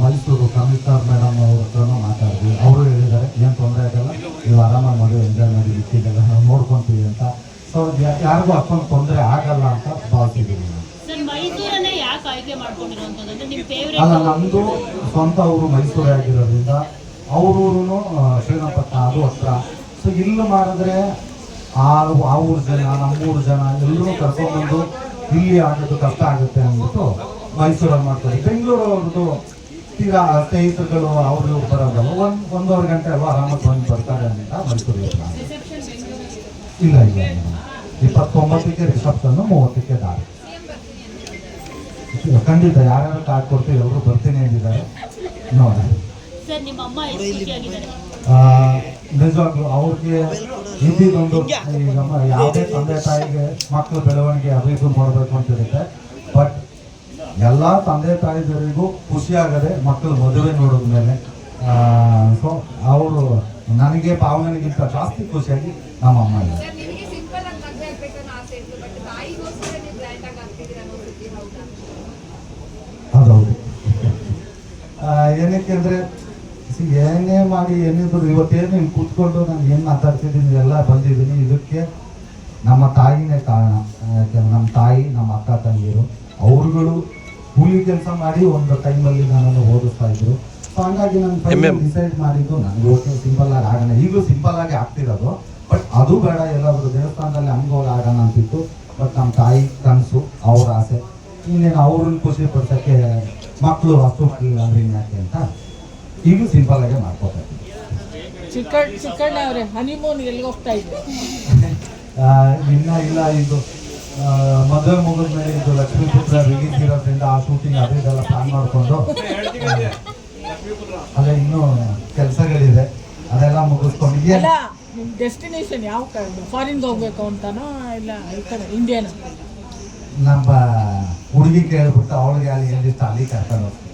Mysuru commissioner madam ಅವ್ರ ಹತ್ರನೂ ಮಾತಾಡಿದ್ವಿ. ಅವರು ಹೇಳಿದ್ದಾರೆ ಏನು ತೊಂದರೆ ಆಗಲ್ಲ, ನೀವು ಆರಾಮಾಗಿ ಮದುವೆ ಎಂಜಾಯ್ ಮಾಡಿ ಇಟ್ಟಿದ್ದೆಲ್ಲ ನಾವು ನೋಡ್ಕೊತೀವಿ ಅಂತ. ಸೊ ಯಾರಿಗೂ ಅಷ್ಟೊಂದು ತೊಂದರೆ ಆಗಲ್ಲ ಅಂತ ಭಾವಿಸಿದ್ದೀವಿ. ಅಲ್ಲ, ನಮ್ಮದು ಸ್ವಂತ ಊರು ಮೈಸೂರೇ ಆಗಿರೋದ್ರಿಂದ ಅವ್ರೂರು ಶ್ರೀರಂಗಪಟ್ಟಣ, ಅದು ಹತ್ರ. ಸೊ ಇಲ್ಲಿ ಮಾಡಿದ್ರೆ ಆ ಊರು ಜನ, ನಮ್ಮೂರು ಜನ ಎಲ್ಲರೂ ಕರ್ಕೊಂಡ್ಬಂದು ಇಲ್ಲಿ ಆಗೋದು ಕಷ್ಟ ಆಗುತ್ತೆ ಅಂದ್ಬಿಟ್ಟು ಮೈಸೂರಲ್ಲಿ ಮಾಡ್ತಾರೆ. ಬೆಂಗಳೂರು ಅವ್ರದ್ದು ತೀರಾ ಸ್ನೇಹಿತರುಗಳು ಅವರು ಬರೋದಲ್ಲ, ಒಂದೂವರೆ ಗಂಟೆ ಅಲ್ವಾ ಆರಾಮಾಗಿ ಬಂದು ಬರ್ತಾರೆ ಅಂತ ಮೈಸೂರಿಗೆ. ಇಲ್ಲ 29ಕ್ಕೆ ರಿಸೆಪ್ಷನ್ನು, 30ಕ್ಕೆ ದಾರಿ. ಖಂಡಿತ ಯಾರ್ಯಾರು ಕಾರ್ಡ್ ಕೊಡ್ತೀವಿ ಎಲ್ಲರೂ ಬರ್ತೀನಿ ಅಂದಿದ್ದಾರೆ. ನೋಡಿ ನಿಜವಾಗ್ಲು ಅವ್ರಿಗೆ ಇದ್ದಿದ್ದೊಂದು, ಈಗ ಯಾವುದೇ ತಂದೆ ತಾಯಿಗೆ ಮಕ್ಕಳು ಬೆಳವಣಿಗೆ ಅದು ಇದು ಮಾಡಬೇಕು ಅಂತಿರುತ್ತೆ. ಬಟ್ ಎಲ್ಲ ತಂದೆ ತಾಯಿದವರಿಗೂ ಖುಷಿ ಆಗದೆ ಮಕ್ಕಳು ಮದುವೆ ನೋಡಿದ್ಮೇಲೆ. ಸೊ ಅವರು ನನಗೆ ಭಾವನೆಗಿಂತ ಜಾಸ್ತಿ ಖುಷಿಯಾಗಿ ನಮ್ಮ ಅಮ್ಮ ಇದೆ. ಅದೌದು. ಏನಕ್ಕೆ ಅಂದರೆ ಏನೇ ಮಾಡಿ ಏನಿದ್ರು ಇವತ್ತೇನು ಇಲ್ಲಿ ಕೂತ್ಕೊಂಡು ನಾನು ಏನು ಮಾತಾಡ್ತಿದ್ದೀನಿ ಎಲ್ಲ ಬಂದಿದ್ದೀನಿ, ಇದಕ್ಕೆ ನಮ್ಮ ತಾಯಿನೇ ಕಾರಣ. ಯಾಕೆಂದ್ರೆ ನಮ್ಮ ತಾಯಿ, ನಮ್ಮ ಅಕ್ಕ ತಂಗಿರು ಅವ್ರುಗಳು ಕೂಲಿ ಕೆಲಸ ಮಾಡಿ ಒಂದು ಟೈಮಲ್ಲಿ ನನ್ನನ್ನು ಓದಿಸ್ತಾ ಇದ್ರು. ಸೊ ಹಂಗಾಗಿ ನಾನು ಡಿಸೈಡ್ ಮಾಡಿದ್ದು ನನಗೆ ಓಕೆ ಸಿಂಪಲ್ ಆಗಿ ಆಗೋಣ. ಈಗಲೂ ಸಿಂಪಲ್ ಆಗಿ ಆಗ್ತಿರೋದು, ಬಟ್ ಅದು ಬೇಡ, ಎಲ್ಲಾದರೂ ದೇವಸ್ಥಾನದಲ್ಲಿ ಹಂಗೋಗಿ ಆಗೋಣ ಅಂತಿತ್ತು. ಬಟ್ ನಮ್ಮ ತಾಯಿ ಕನಸು, ಅವ್ರ ಆಸೆ, ಇನ್ನೇನು ಅವ್ರನ್ನ ಖುಷಿ ಪಡ್ಸೋಕ್ಕೆ ಮಕ್ಕಳು ಹಸು ಅಂದ್ರೆ ಯಾಕೆ ಅಂತ ಈಗಲೂ ಸಿಂಪಲ್ ಆಗಿ ಮಾಡ್ಕೋತಾರೆ. ಚಿಕ್ಕಣ್ಣ ಅವರೇ ಹನಿಮೂನ್ ಎಲ್ಲಿ ಹೋಗ್ತಾ ಇದ್ರು? ಇನ್ನ ಇಲ್ಲ, ಇದು ಮದುವೆ ಮುಗಿದ ಮೇಲೆ ಇದು ಲಕ್ಷ್ಮೀಪುತ್ರ ರಿಲೀಸ್ ಇರೋದ್ರಿಂದ ಆ ಶೂಟಿಂಗ್ ಅದು ಇದೆಲ್ಲ ಪ್ಲಾನ್ ಮಾಡಿಕೊಂಡು ಅದೇ ಇನ್ನೂ ಕೆಲಸಗಳಿದೆ, ಅದೆಲ್ಲ ಮುಗಿಸ್ಕೊಂಡು. ನಿಮ್ಮ ಡೆಸ್ಟಿನೇಷನ್ ಯಾವ ಕಡೆ? ಫಾರಿನ್ಗೆ ಹೋಗ್ಬೇಕು ಅಂತಾನೋ ಇಲ್ಲ ಈ ಕಡೆ ಇಂಡಿಯಾನ? ನಮ್ಮ ಹುಡುಗಿ ಕೇಳ್ಬಿಟ್ಟು ಅವಳಿಗೆ ಅಲ್ಲಿ ಎಲ್ಲಿಷ್ಟ ಅಲ್ಲಿ ಕರ್ಕೊಂಡು ಹೋಗ್ತೀವಿ.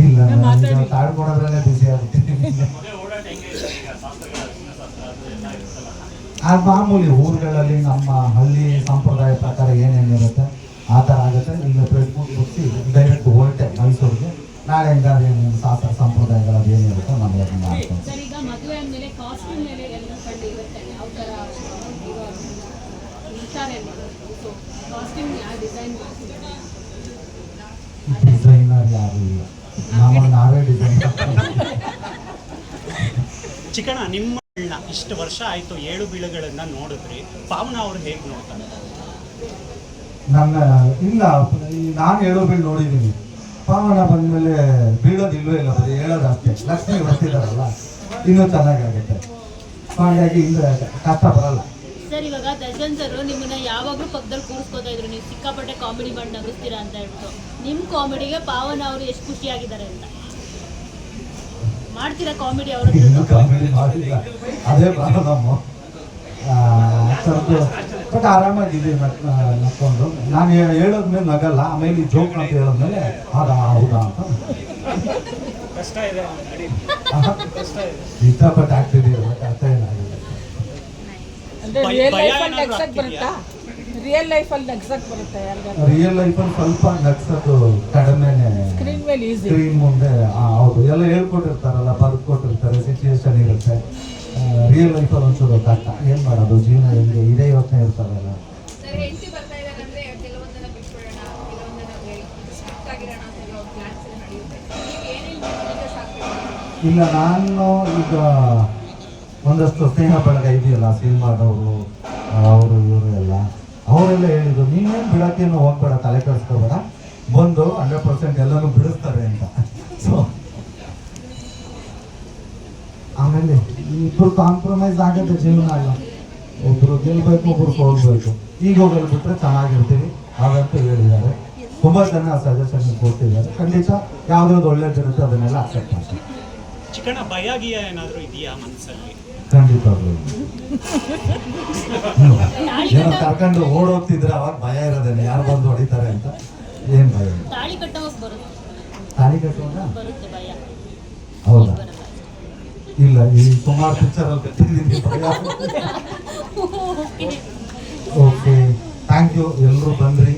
ಇಲ್ಲ, ತಾಳ್ಕೊಡೋದ್ರಲ್ಲೇ ಬಿಸಿ ಆಗ್ಬಿಟ್ಟಿದ್ದೀನಿ. ಆ ಮಾಮೂಲಿ ಊರುಗಳಲ್ಲಿ ನಮ್ಮ ಹಳ್ಳಿ ಸಂಪ್ರದಾಯ ಪ್ರಕಾರ ಏನೇನಿರುತ್ತೆ ಆ ಥರ ಆಗುತ್ತೆ. ಈಗ ಫೇಸ್ಬುಕ್ ಮುಗಿಸಿ ಡೈರೆಕ್ಟ್ ಹೊರಟೆ ಮೈಸೂರಿಗೆ. ನಾಳೆ ಹೆಂಗಾದ್ರೆ ಶಾಸ್ತ್ರ ಸಂಪ್ರದಾಯಗಳು ಅದೇನಿರುತ್ತೋ ನಮಗೆ ಅದನ್ನು ಮಾಡ್ಕೊಂಡು ಡಿಸೈನರ್ ಯಾರು ಇಲ್ಲ, ನಾವೇ ಡಿಸೈನ್. ಚಿಕ್ಕಣ್ಣ, ನಿಮ್ಮನ್ನ ಇಷ್ಟು ವರ್ಷ ಆಯಿತು 7 ಬೀಳುಗಳನ್ನ ನೋಡಿದ್ರಿ, ಪಾವನ ಅವರು ಹೇಗೆ ನೋಡ್ತಾರೆ? ನನ್ನ ಇಲ್ಲ, ನಾನು 7 ಬೀಳು ನೋಡಿದ್ದೀನಿ. ಪಾವನ ಬಂದಮೇಲೆ ಬೀಳೋದು ಇಲ್ಲವೇ ಇಲ್ಲ, ಬರೀ ಹೇಳೋದು ಅಷ್ಟೇ. ಲಕ್ಷ್ಮಿ ಬರ್ತಿದ್ದಾರಲ್ಲ ಇನ್ನೂ ಚೆನ್ನಾಗಾಗುತ್ತೆ. ಹಾಗಾಗಿ ಇಂದ್ರೆ ಕಷ್ಟ ಬರಲ್ಲ. ಸರ್, ಇವಾಗ ದರ್ಶನ್ ಸರ್ ನಿಮ್ಮನ್ನ ಯಾವಾಗಲೂ ಪಕ್ಕದಲ್ಲಿ ಕೂರಿಸ್ಕೋತಾ ಇದ್ರು, ನೀವು ಸಿಕ್ಕಾಪಟ್ಟೆ ಕಾಮಿಡಿ ಮಾಡಿ ನಗಿಸ್ತೀರಾ ಅಂತ ಹೇಳ್ಬಿಟ್ಟು. ನಿಮ್ಮ ಕಾಮಿಡಿಗೆ ಪಾವನ ಅವರು ಎಷ್ಟು ಖುಷಿಯಾಗಿದ್ದಾರೆ ಅಂತ ಮಾಡ್ತೀರಾ ಕಾಮಿಡಿ? ಅವರು ಕಾಮಿಡಿ ಮಾಡಿಲ್ಲ, ಅದೇ ಪ್ರಾಬ್ಲಮ್ಮು. ಬಟ್ ಆರಾಮಾಗಿದ್ದೀವಿ ನಕ್ಕೊಂಡು. ನಾನು ಹೇಳೋದ್ಮೇಲೆ ನಗಲ್ಲ, ಆಮೇಲೆ ಈ ಜೋಕ್ ಅಂತ ಹೇಳಿದ್ಮೇಲೆ ಹೌದಾ ಅಂತ ಇಷ್ಟಪಟ್ಟು ಆಗ್ತಿದ್ದೀವಿ. ಅರ್ಥ ಏನಾಗಿದೆ? ರಿಯಲ್ ಲೈಫಲ್ಲಿ ನಗ್ಸಕ್ ಬರುತ್ತೆ? ರಿಯಲ್ ಲೈಫಲ್ಲಿ ಸ್ವಲ್ಪ ನಗ್ಸೋದು ಕಡಿಮೆನೆ. ಸ್ಕ್ರೀನ್ ಮುಂದೆ ಹೌದು, ಎಲ್ಲ ಹೇಳ್ಕೊಟ್ಟಿರ್ತಾರಲ್ಲ, ಬರ್ಕೊಟ್ಟಿರ್ತಾರೆ, ಸಿಚುವೇಶನ್ ಇರುತ್ತೆ. ರಿಯಲ್ ಲೈಫಲ್ಲಿ ಒಂಚೂರು ಕಷ್ಟ. ಏನು ಮಾಡೋದು, ಜೀವನ ಹೆಂಗೆ ಇದೇ ಯೋಚನೆ ಇರ್ತಾರಲ್ಲ. ಇಲ್ಲ, ನಾನು ಈಗ ಒಂದಷ್ಟು ಸ್ನೇಹ ಬಳಗ ಇದೆಯಲ್ಲ, ಸಿನಿಮಾದವರು ಅವರು ಇವರು ಎಲ್ಲ, ಅವರೆಲ್ಲ ಹೇಳಿದ್ರು ನೀನೇನು ಬಿಡೋಕ್ಕೇನು ಹೋಗ್ಬೇಡ, ತಲೆ ಕೆಡಿಸ್ಕೋಬೇಡ, ಬಂದು 100% ಎಲ್ಲನೂ ಬಿಡಿಸ್ತಾರೆ ಅಂತ. ಸೊ ಆಮೇಲೆ ಇಬ್ಬರು ಕಾಂಪ್ರಮೈಸ್ ಆಗುತ್ತೆ ಜೀವನ ಅಲ್ಲ, ಒಬ್ಬರು ಗೆಲ್ಬೇಕು, ಒಬ್ರು ಹೋಗ್ಬೇಕು. ಈಗ ಹೋಗಲು ಬಿಟ್ಟರೆ ಚೆನ್ನಾಗಿರ್ತೀವಿ ಹಾಗಂತೂ ಹೇಳಿದ್ದಾರೆ. ತುಂಬ ಜನ ಸಜೆಷನ್ ಕೊಟ್ಟಿದ್ದಾರೆ. ಖಂಡಿತ ಯಾವುದಾದ್ರು ಒಳ್ಳೇದಿರುತ್ತೆ ಅದನ್ನೆಲ್ಲ ಅಕ್ಸೆಪ್ಟ್ ಮಾಡ್ತೀವಿ. ಚಿಕ್ಕಣ್ಣ, ಭಯ ಗಿಯ ಏನಾದರೂ ಇದೆಯಾ ಮನಸ್ಸಲ್ಲಿ? ಖಂಡಿತವಾಗ್ಲೂ ಏನೋ ಕರ್ಕೊಂಡು ಓಡೋಗ್ತಿದ್ರೆ ಅವಾಗ ಭಯ ಇರೋದೇನೆ, ಯಾರು ಬಂದು ಹೊಡಿತಾರೆ ಅಂತ. ಏನ್ ಭಯ? ತಾಳಿ ಕಟ್ಟುವಾಗ ಹೌದಾ? ಇಲ್ಲ, ಈ ಸುಮಾರು ಪಿಕ್ಚರಲ್ಲಿ ಕಟ್ಟಿದ್ದೀನಿ ಭಯ. Okay, thank you. ಎಲ್ಲರೂ ಬಂದ್ರಿ,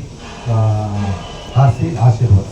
ಆಶೀರ್ವಾದ.